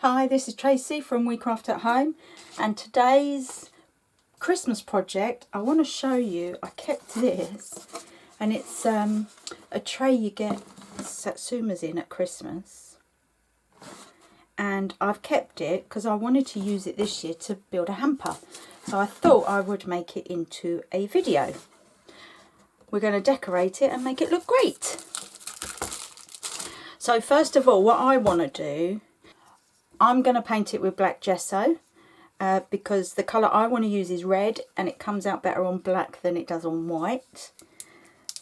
Hi, this is Tracy from We Craft at Home, and today's Christmas project I want to show you. I kept this, and it's a tray you get satsumas in at Christmas, and I've kept it because I wanted to use it this year to build a hamper, so I thought I would make it into a video. We're going to decorate it and make it look great. So first of all, what I want to do, I'm going to paint it with black gesso because the colour I want to use is red and it comes out better on black than it does on white.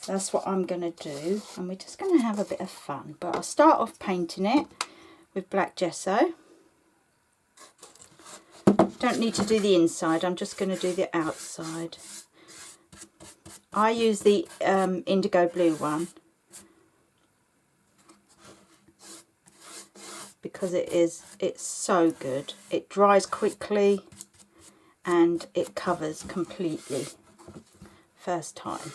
So that's what I'm going to do, and we're just going to have a bit of fun. But I'll start off painting it with black gesso. Don't need to do the inside, I'm just going to do the outside. I use the indigo blue one because it's so good. It dries quickly and it covers completely first time.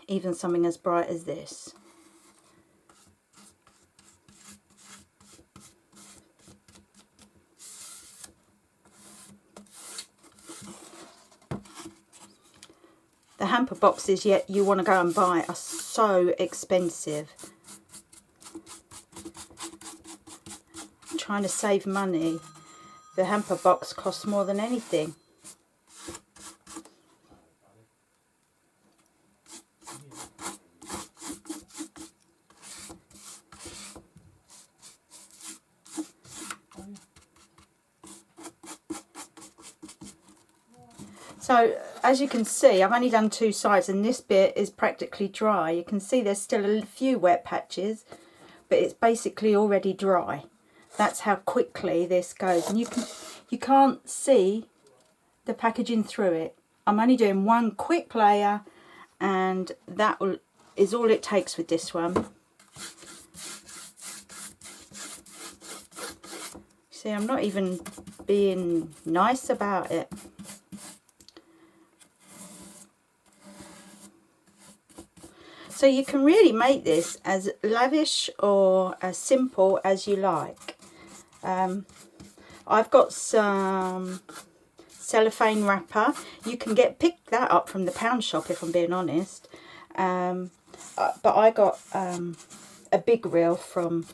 Even something as bright as this. The hamper boxes yet you want to go and buy are so expensive. Trying to save money, the hamper box costs more than anything. So as you can see, I've only done two sides and this bit is practically dry. You can see there's still a few wet patches, but it's basically already dry. That's how quickly this goes, and you can't see the packaging through it. I'm only doing one quick layer, and that is all it takes with this one. See, I'm not even being nice about it. So you can really make this as lavish or as simple as you like. I've got some cellophane wrapper. You can pick that up from the pound shop, if I'm being honest. But I got a big reel from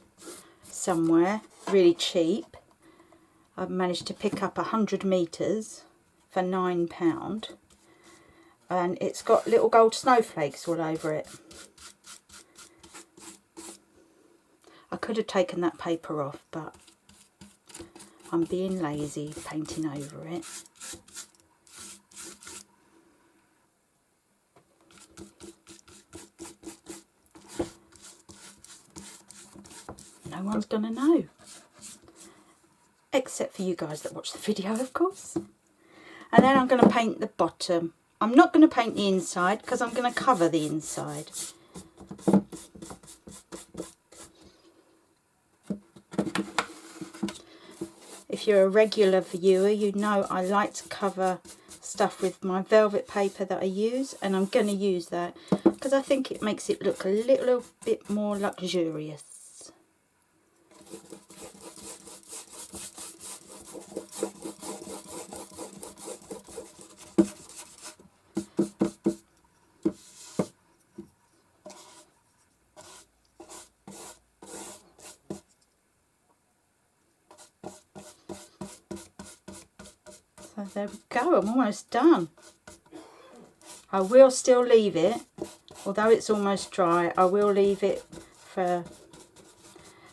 somewhere, really cheap. I've managed to pick up 100 metres for £9. And it's got little gold snowflakes all over it. I could have taken that paper off, but I'm being lazy painting over it. No one's gonna know. Except for you guys that watch the video, of course. And then I'm going to paint the bottom. I'm not going to paint the inside because I'm going to cover the inside. If you're a regular viewer, you know I like to cover stuff with my velvet paper that I use, and I'm going to use that because I think it makes it look a little bit more luxurious. So there we go, I'm almost done. I will still leave it, although it's almost dry, I will leave it for,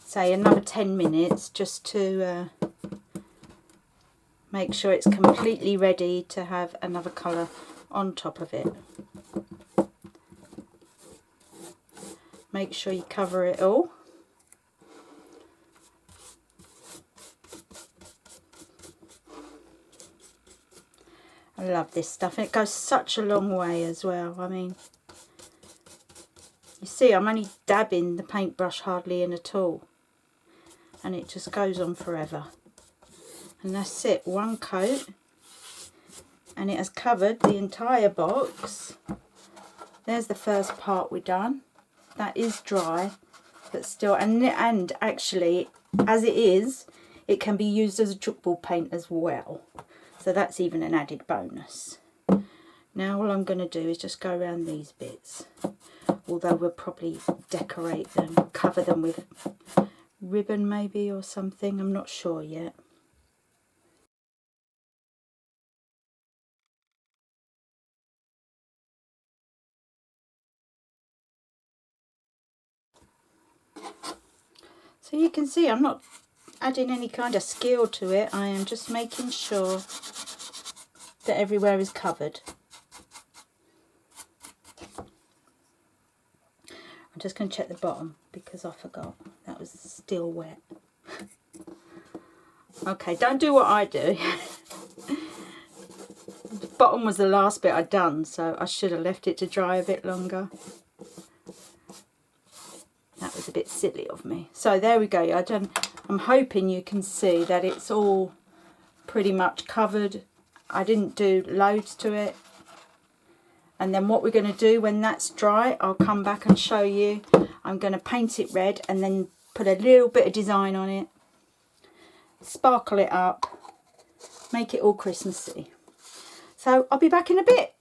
say, another 10 minutes just to make sure it's completely ready to have another colour on top of it. Make sure you cover it all. I love this stuff, and it goes such a long way as well. I mean, you see I'm only dabbing the paintbrush hardly in at all, and it just goes on forever. And that's it, one coat, and it has covered the entire box. There's the first part we've done. That is dry, but still, and actually, as it is, it can be used as a chalkboard paint as well. So that's even an added bonus. Now all I'm going to do is just go around these bits. Although we'll probably decorate them, cover them with ribbon maybe or something. I'm not sure yet. So you can see I'm not adding any kind of skill to it. I am just making sure that everywhere is covered. I'm just going to check the bottom because I forgot. That was still wet. Okay, don't do what I do. The bottom was the last bit I'd done, so I should have left it to dry a bit longer. That was a bit silly of me. So there we go. I'm hoping you can see that it's all pretty much covered. I didn't do loads to it. And then what we're going to do when that's dry, I'll come back and show you. I'm going to paint it red and then put a little bit of design on it. Sparkle it up. Make it all Christmassy. So I'll be back in a bit.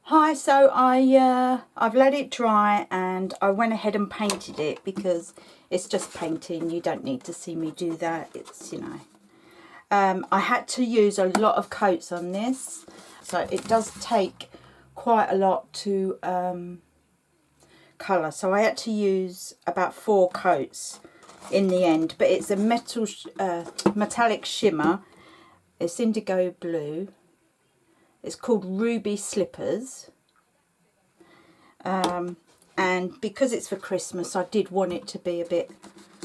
Hi, so I've let it dry and I went ahead and painted it because it's just painting. You don't need to see me do that. It's, you know. I had to use a lot of coats on this, so it does take quite a lot to colour. So I had to use about 4 coats in the end, but it's a metallic shimmer. It's indigo blue. It's called Ruby Slippers. And because it's for Christmas, I did want it to be a bit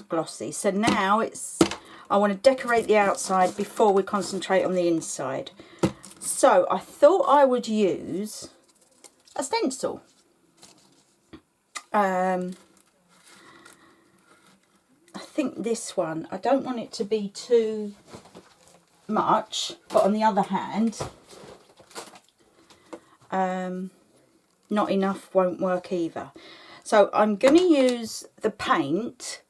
glossy. So now I want to decorate the outside before we concentrate on the inside. So I thought I would use a stencil. I think this one, I don't want it to be too much, but on the other hand, not enough won't work either. So I'm going to use the paint.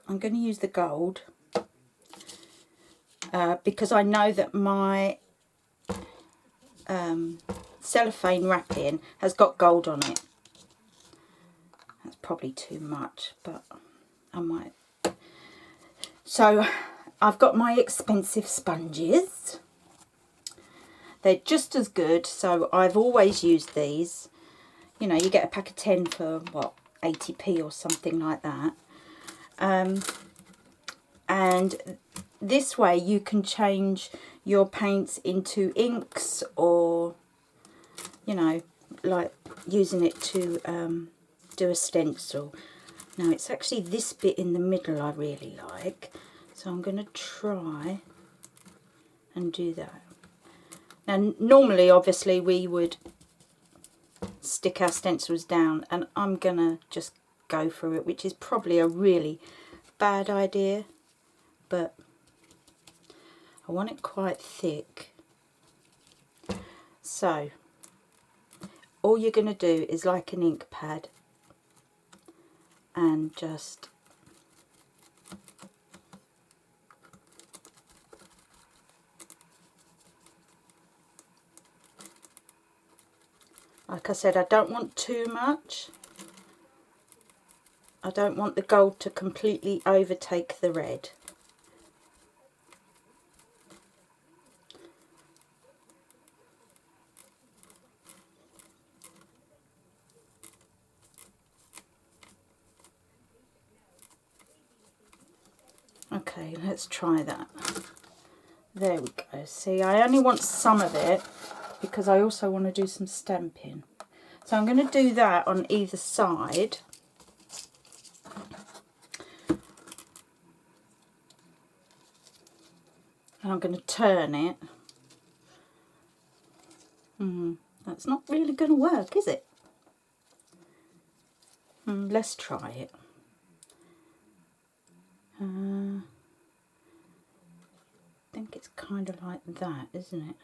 I'm going to use the gold because I know that my cellophane wrapping has got gold on it. That's probably too much, but I might. So I've got my expensive sponges. They're just as good, so I've always used these. You know, you get a pack of 10 for, what, 80p or something like that. And this way you can change your paints into inks or, you know, like using it to do a stencil. Now it's actually this bit in the middle I really like, so I'm going to try and do that. Now normally obviously we would stick our stencils down, and I'm going to just go through it, which is probably a really bad idea, but I want it quite thick. So all you're going to do is like an ink pad and just like I said, I don't want too much. I don't want the gold to completely overtake the red. Okay, let's try that. There we go. See, I only want some of it because I also want to do some stamping. So I'm going to do that on either side. And I'm going to turn it. That's not really going to work, is it? Let's try it. I think it's kind of like that, isn't it?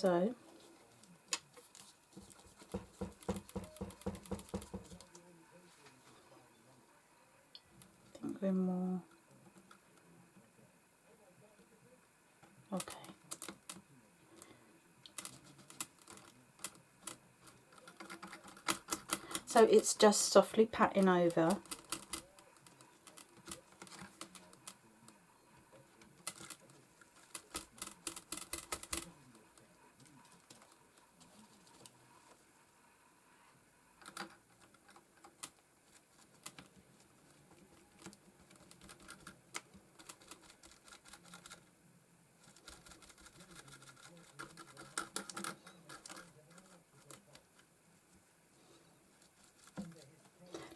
so. I think we're more, okay. So it's just softly patting over.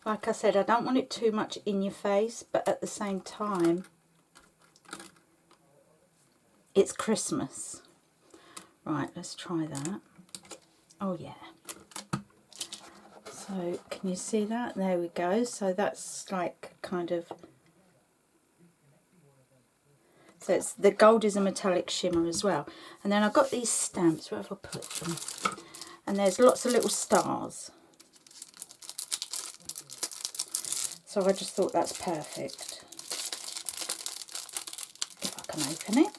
Like I said, I don't want it too much in your face, but at the same time, it's Christmas. Right, let's try that. Oh yeah. So can you see that? There we go. So that's like kind of, so it's, the gold is a metallic shimmer as well. And then I've got these stamps. Where have I put them? And there's lots of little stars. So I just thought that's perfect. If I can open it.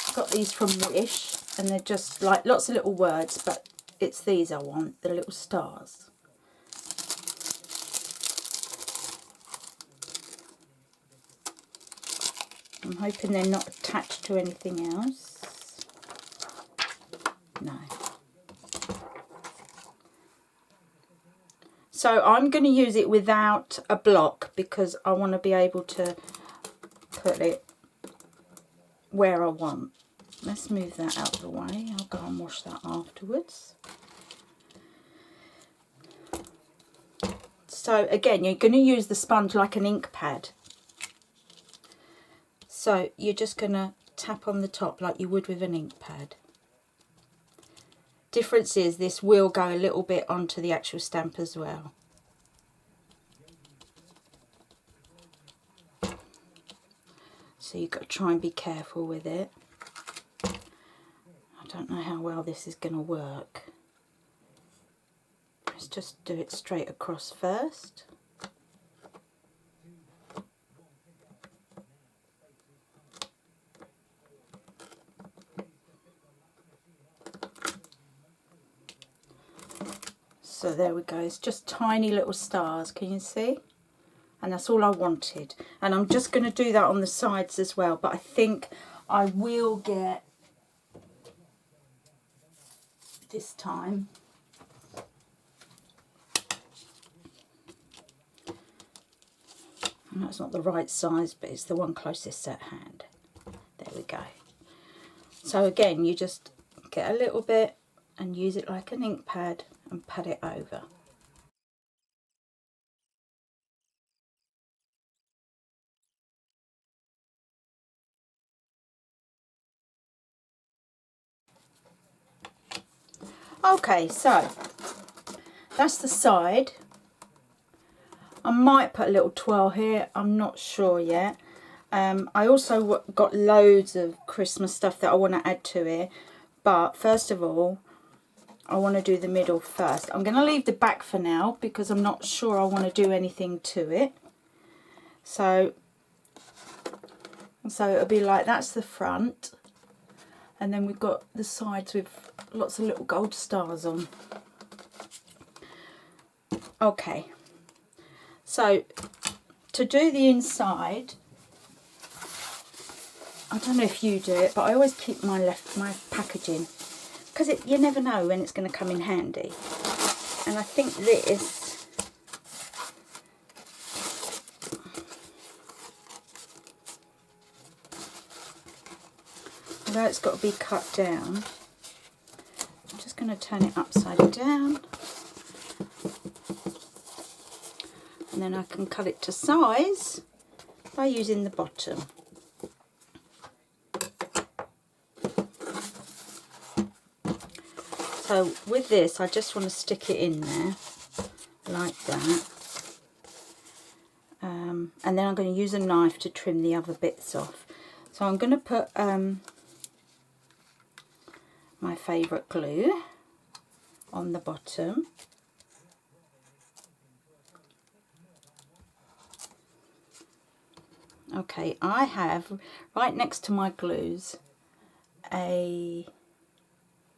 I got these from Wish, and they're just like lots of little words, but it's these I want, the little stars. I'm hoping they're not attached to anything else. No. So I'm going to use it without a block because I want to be able to put it where I want. Let's move that out of the way. I'll go and wash that afterwards. So again, you're going to use the sponge like an ink pad. So you're just going to tap on the top like you would with an ink pad. Difference is this will go a little bit onto the actual stamp as well. So you've got to try and be careful with it. I don't know how well this is going to work. Let's just do it straight across first. So there we go, it's just tiny little stars, can you see? And that's all I wanted. And I'm just going to do that on the sides as well, but I think I will get, this time, and that's not the right size, but it's the one closest at hand. There we go. So again, you just get a little bit and use it like an ink pad and pat it over. Okay, so that's the side. I might put a little twirl here, I'm not sure yet. I also got loads of Christmas stuff that I want to add to it, but first of all I want to do the middle first. I'm going to leave the back for now because I'm not sure I want to do anything to it. So it'll be like, that's the front, and then we've got the sides with lots of little gold stars on. Okay, so to do the inside, I don't know if you do it, but I always keep my packaging because you never know when it's going to come in handy. And I think this, although it's got to be cut down, I'm just going to turn it upside down, and then I can cut it to size by using the bottom. So with this, I just want to stick it in there like that. and then I'm going to use a knife to trim the other bits off. So I'm going to put my favourite glue on the bottom. Okay, I have right next to my glues a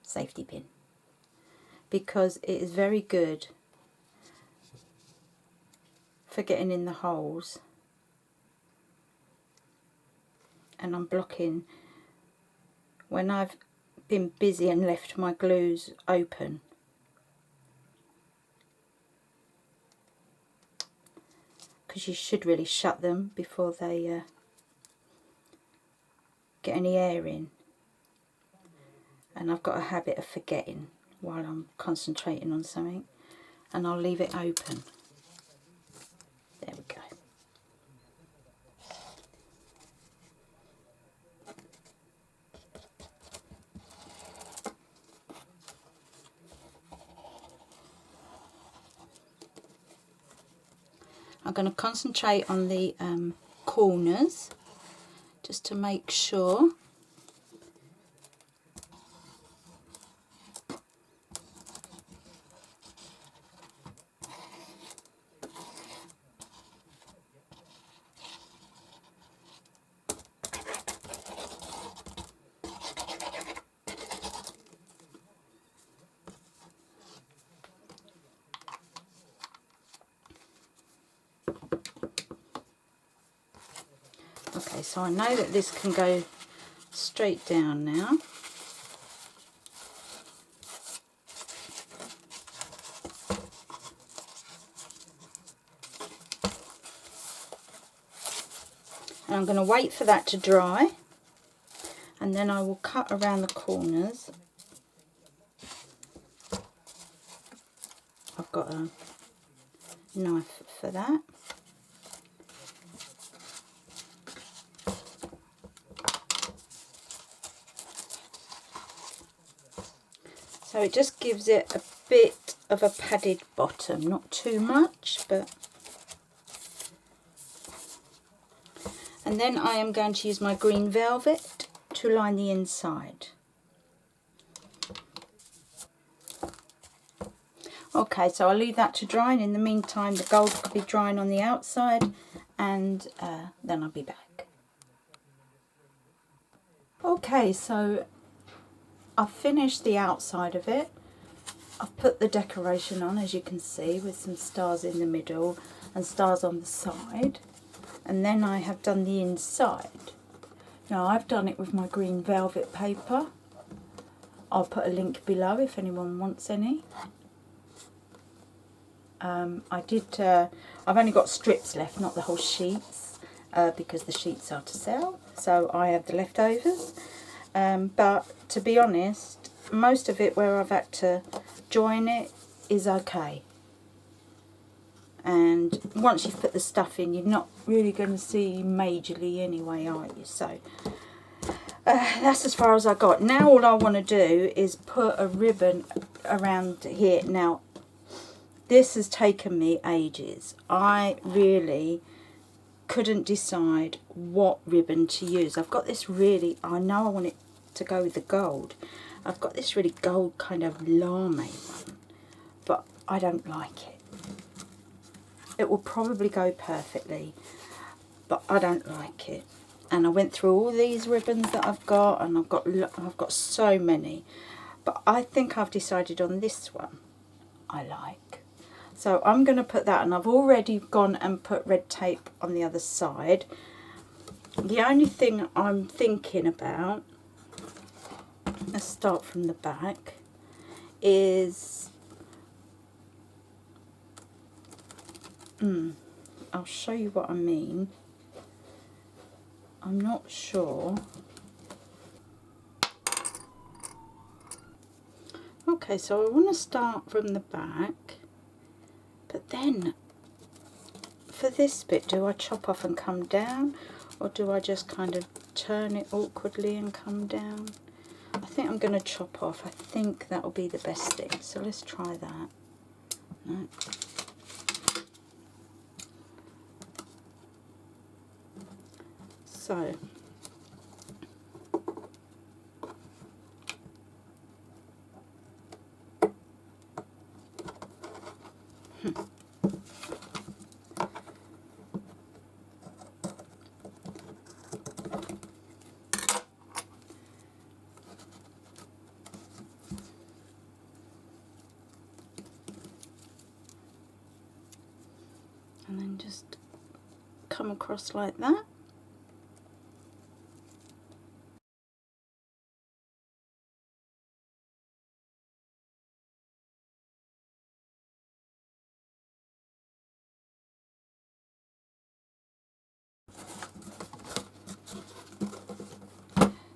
safety pin because it is very good for getting in the holes, and I'm blocking when I've been busy and left my glues open. Because you should really shut them before they get any air in. And I've got a habit of forgetting while I'm concentrating on something, and I'll leave it open. There we go. I'm going to concentrate on the corners just to make sure. Okay, so I know that this can go straight down now. And I'm going to wait for that to dry, and then I will cut around the corners. I've got a knife for that. So it just gives it a bit of a padded bottom, not too much, but... And then I am going to use my green velvet to line the inside. Okay, so I'll leave that to dry, and in the meantime the gold could be drying on the outside, and then I'll be back. Okay, so I've finished the outside of it. I've put the decoration on, as you can see, with some stars in the middle and stars on the side. And then I have done the inside. Now I've done it with my green velvet paper. I'll put a link below if anyone wants any. I've only got strips left, not the whole sheets, because the sheets are to sell. So I have the leftovers. But to be honest, most of it where I've had to join it is okay. And once you've put the stuff in, you're not really going to see majorly anyway, are you? So that's as far as I got. Now all I want to do is put a ribbon around here. Now this has taken me ages. I really couldn't decide what ribbon to use. I've got this really, I know I want it to go with the gold. I've got this really gold kind of lame one, but I don't like it. It will probably go perfectly, but I don't like it. And I went through all these ribbons that I've got, and I've got so many, but I think I've decided on this one I like. So I'm going to put that, and I've already gone and put red tape on the other side. The only thing I'm thinking about, let's start from the back, is I'll show you what I mean. I'm not sure. Okay, so I want to start from the back, but then for this bit, do I chop off and come down, or do I just kind of turn it awkwardly and come down? I think I'm going to chop off. I think that will be the best thing. So let's try that. No. So and then just come across like that.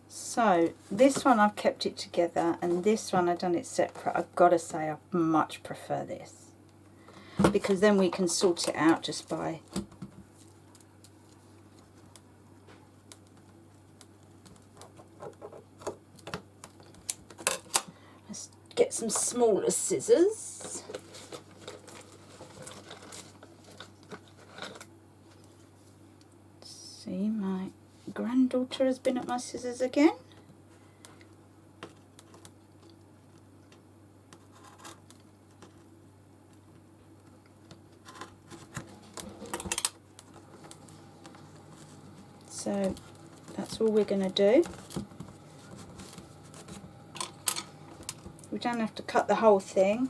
So this one I've kept it together, and this one I've done it separate. I've got to say I much prefer this, because then we can sort it out just by let's get some smaller scissors. See, my granddaughter has been at my scissors again. So that's all we're going to do. We don't have to cut the whole thing.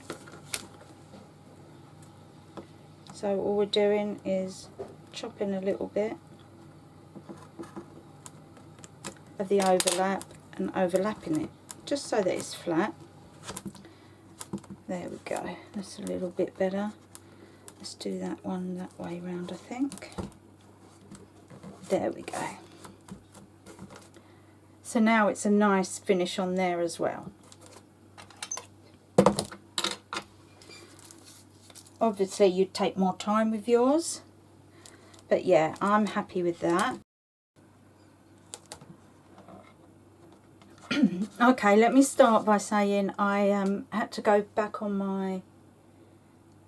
So all we're doing is chopping a little bit of the overlap and overlapping it just so that it's flat. There we go, that's a little bit better. Let's do that one that way round, I think. There we go. So now it's a nice finish on there as well. Obviously you'd take more time with yours, but yeah, I'm happy with that. Okay, let me start by saying I had to go back on my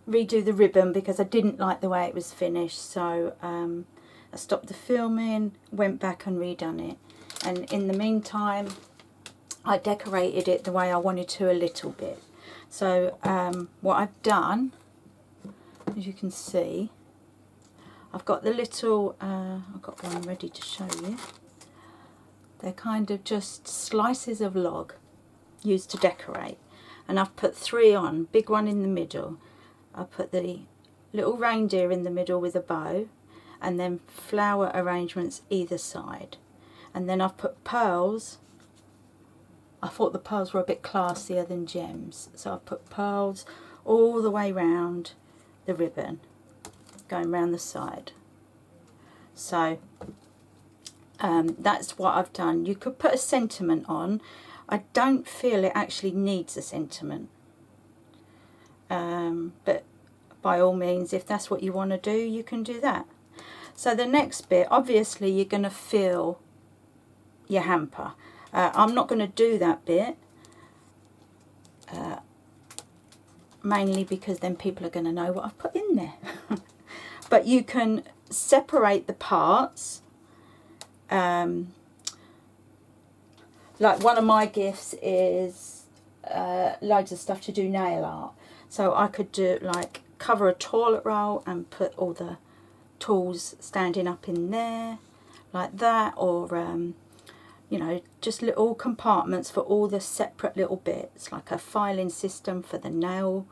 redo the ribbon because I didn't like the way it was finished, so I stopped the filming, went back and redone it, and in the meantime I decorated it the way I wanted to a little bit. So what I've done, as you can see, I've got the little I've got one ready to show you. They're kind of just slices of log used to decorate, and I've put 3 on, big one in the middle. I put the little reindeer in the middle with a bow, and then flower arrangements either side, and then I've put pearls. I thought the pearls were a bit classier than gems, so I've put pearls all the way round the ribbon, going round the side. So that's what I've done. You could put a sentiment on. I don't feel it actually needs a sentiment, but by all means, if that's what you want to do, you can do that. So the next bit, obviously you're going to fill your hamper. I'm not going to do that bit, mainly because then people are going to know what I've put in there. But you can separate the parts. Like one of my gifts is loads of stuff to do nail art, so I could do like cover a toilet roll and put all the tools standing up in there like that, or you know, just little compartments for all the separate little bits, like a filing system for the nail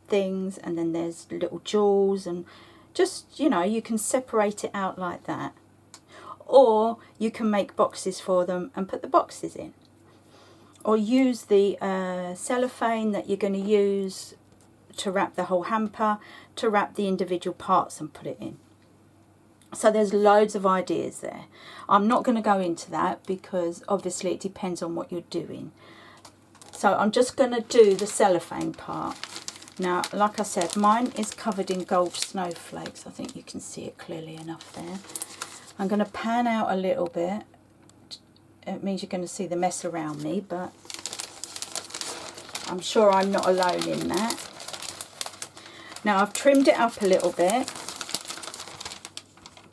things, and then there's little jewels, and just, you know, you can separate it out like that. Or you can make boxes for them and put the boxes in, or use the cellophane that you're going to use to wrap the whole hamper, to wrap the individual parts and put it in. So there's loads of ideas there. I'm not going to go into that because obviously it depends on what you're doing. So I'm just going to do the cellophane part. Now, like I said, mine is covered in gold snowflakes. I think you can see it clearly enough there. I'm going to pan out a little bit. It means you're going to see the mess around me, but I'm sure I'm not alone in that. Now, I've trimmed it up a little bit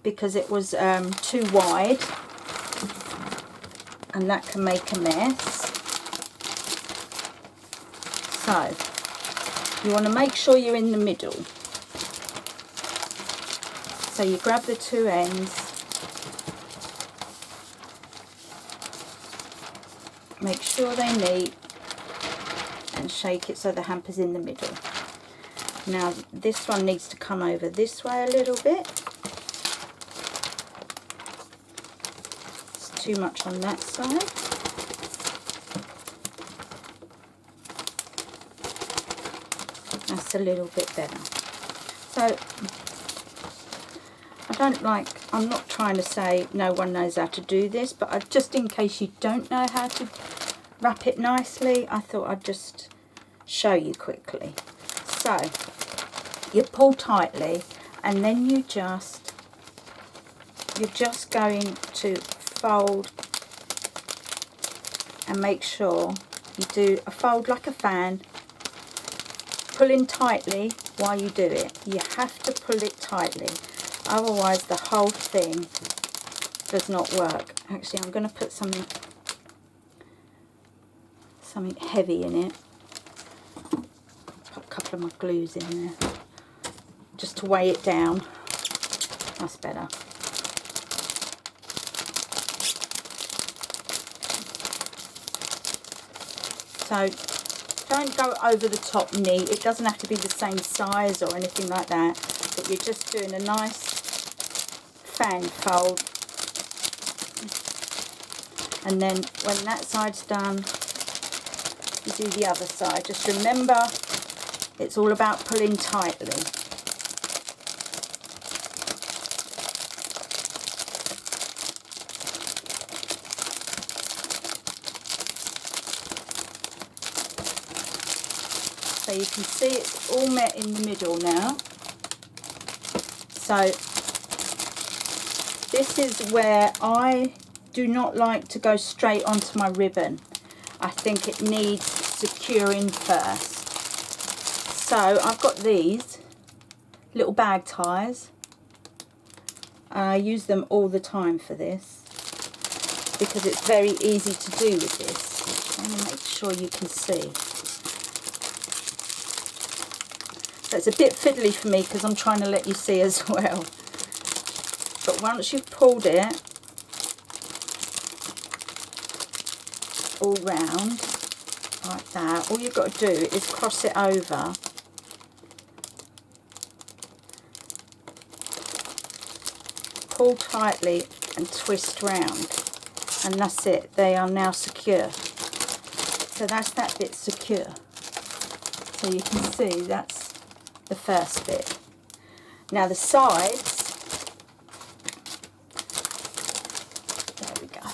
because it was too wide, and that can make a mess. So you want to make sure you're in the middle. So you grab the two ends, make sure they're neat, and shake it so the hamper's in the middle. Now this one needs to come over this way a little bit. It's too much on that side. That's a little bit better. So I'm not trying to say no one knows how to do this, but just in case you don't know how to wrap it nicely, I thought I'd just show you quickly. So you pull tightly, and then you're just going to fold and make sure you do a fold like a fan, pulling tightly while you do it. You have to pull it tightly, otherwise the whole thing does not work. Actually, I'm going to put something heavy in it. Put a couple of my glues in there just to weigh it down. That's better. So don't go over the top neat. It doesn't have to be the same size or anything like that, but you're just doing a nice fan fold. And then when that side's done, you do the other side. Just remember, it's all about pulling tightly. So you can see it's all met in the middle now. So this is where I do not like to go straight onto my ribbon. I think it needs securing first. So I've got these little bag ties. I use them all the time for this because it's very easy to do with this. Let me make sure you can see. So it's a bit fiddly for me because I'm trying to let you see as well. But once you've pulled it all round like that, all you've got to do is cross it over pull tightly and twist round, and that's it. They are now secure. So that's that bit secure. So you can see that's the first bit. Now the sides, there we go.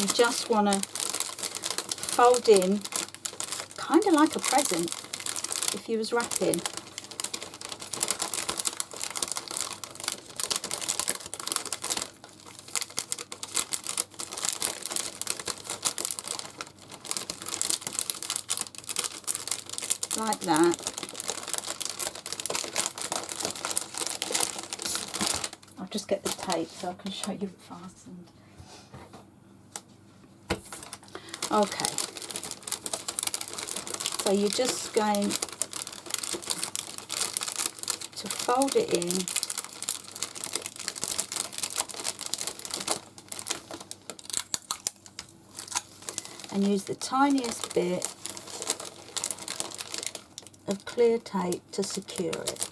You just want to fold in kind of like a present if you was wrapping. Like that. I'll just get the tape so I can show you it fastened. Okay. So you're just going to fold it in and use the tiniest bit of clear tape to secure it.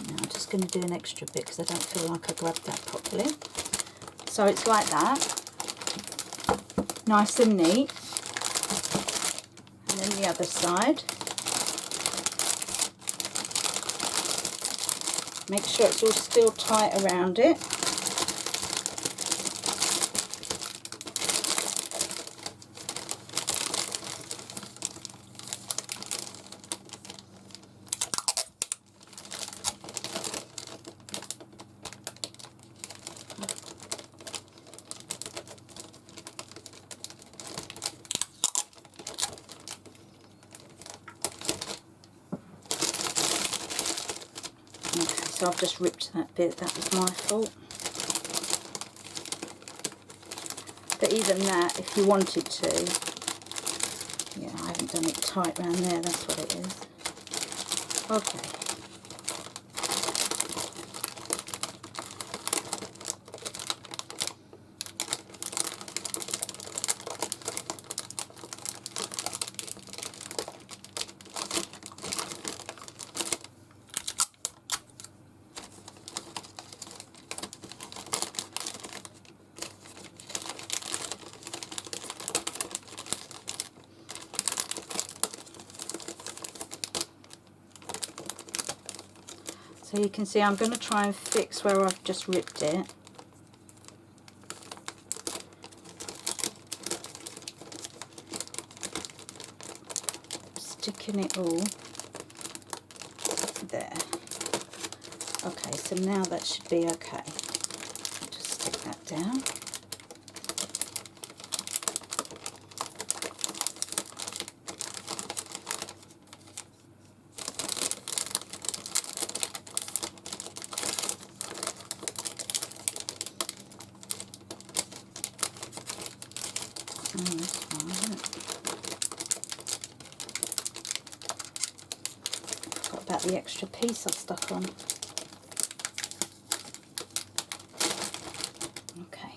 Now I'm just going to do an extra bit because I don't feel like I grabbed that properly. So it's like that, nice and neat. And then the other side. Make sure it's all still tight around it. Okay, so I've just ripped that bit, that was my fault. But even that, if you wanted to, yeah, I haven't done it tight around there, that's what it is. Okay. So you can see I'm going to try and fix where I've just ripped it. Sticking it all there. Okay, so now that should be okay. Just stick that down. Got about the extra piece I stuck on. Okay.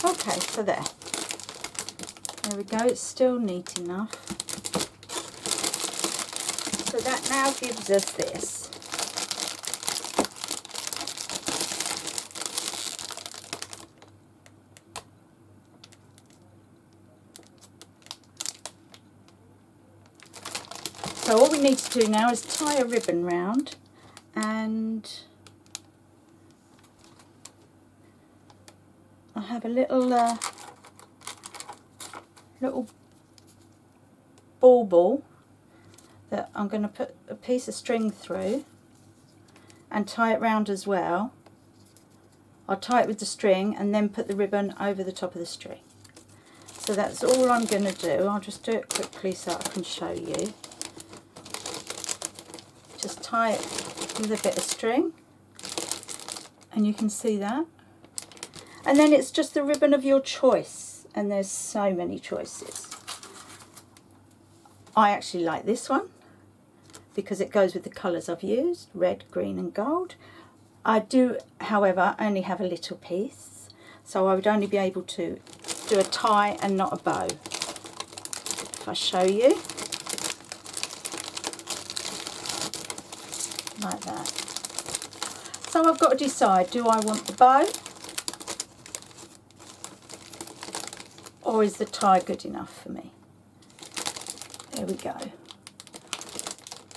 Okay, so there we go, it's still neat enough. So that now gives us this. So all we need to do now is tie a ribbon round, and I have a little ball that I'm going to put a piece of string through and tie it round as well. I'll tie it with the string and then put the ribbon over the top of the string. So that's all I'm going to do. I'll just do it quickly so I can show you. Just tie it with a bit of string, and you can see that. And then it's just the ribbon of your choice, and there's so many choices. I actually like this one because it goes with the colours I've used, red, green and gold. I do, however, only have a little piece, so I would only be able to do a tie and not a bow. If I show you, like that. So I've got to decide, do I want the bow or is the tie good enough for me? There we go.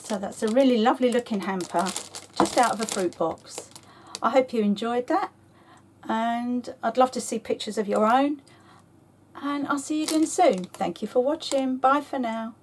So that's a really lovely looking hamper, just out of a fruit box. I hope you enjoyed that, and I'd love to see pictures of your own, and I'll see you again soon. Thank you for watching. Bye for now.